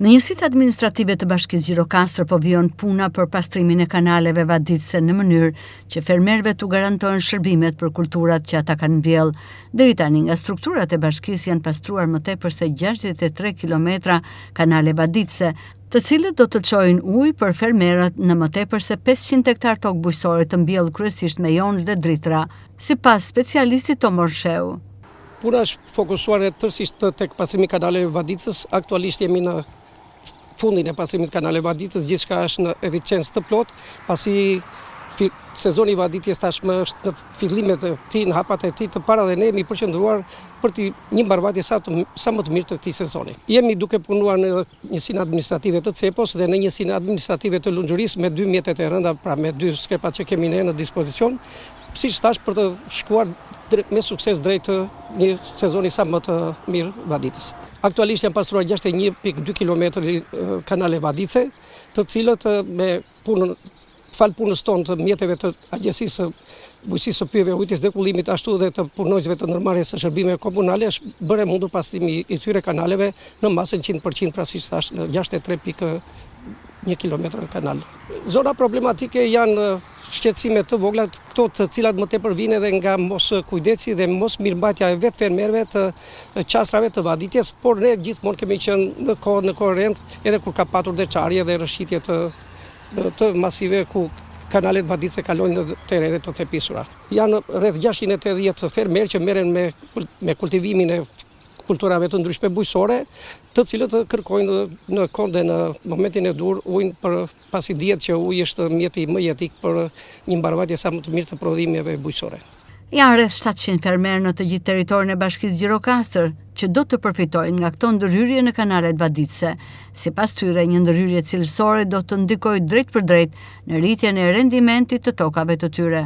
Në njësitë administrative të Bashkisë Gjirokastër po vjen puna për pastrimin e kanaleve vaditëse në mënyrë që fermerëve t'u garantojnë shërbimet për kulturat që ata kanë mbjellë. Deri tani nga strukturat e bashkisë janë pastruar më tepër se 63 kilometra kanale vaditëse, të cilët do të çojnë ujë për fermerët në më tepër se 500 hektar tokë bujqësore të mbjellë kryesisht me jonjë dhe dritra, sipas specialistit Tomor Sheu. Puna është fokusuar tërësisht tek pastrimi i kanaleve vaditës. Aktualisht jemi në fundin e pastrimit të kanaleve vaditës, gjithçka është në eficiencë të plotë, pasi sezoni i vaditjes tashmë është në fillimet e tij, në hapat e tij të para dhe ne jemi përqendruar për një mbarvajtje sa më të mirë të këtij sezoni. Jemi duke punuar në njësinë administrative të Cepos dhe në njësinë administrative të Lunxhurisë me 2 mjetet e rënda, pra me 2 skerpat që kemi ne në dispozicion, siç thash, për të shkuar me sukses drejt një sezoni sa më të mirë vaditës. Aktualisht janë pastruar 61.2 km kanale vaditëse, të cilët me punës tonë të mjeteve të Agjencisë Bujqësisë së Pyjeve, Ujitjes dhe Kullimit, ashtu dhe të punojësve të ndërmarrjes së shërbimeve komunale, është bërë mundur pastrimi i këtyre kanaleve në masën 100%, pra siç thash, në 63.1 km kanal. Zona problematike janë shqetësime të vogla, këto të cilat më tepër vijnë edhe nga mos kujdesi dhe mos mirëmbajtja e vetë fermerëve të qastrave të vaditjes, por ne gjithmonë kemi qenë në korrent edhe kur ka patur deçarje dhe rrëshqitje të masive ku kanalet vaditëse kalojnë në terene të thepisura. Janë rreth 680 fermerë që merren me kultivimin e kulturave të ndryshme bujqësore, të cilët kërkojnë në konde në momentin e dur ujin, pasi dihet që uji është mjeti më jetik për një mbarvajtje sa më të mirë të prodhimeve bujqësore. Janë rreth 700 fermerë në të gjithë territorin e Bashkisë Gjirokastër që do të përfitojnë nga këto ndërhyrje në kanalet vaditëse. Sipas tyre, një ndërhyrje cilësore do të ndikojë drejt për drejt në rritjen e rendimentit të tokave të tyre.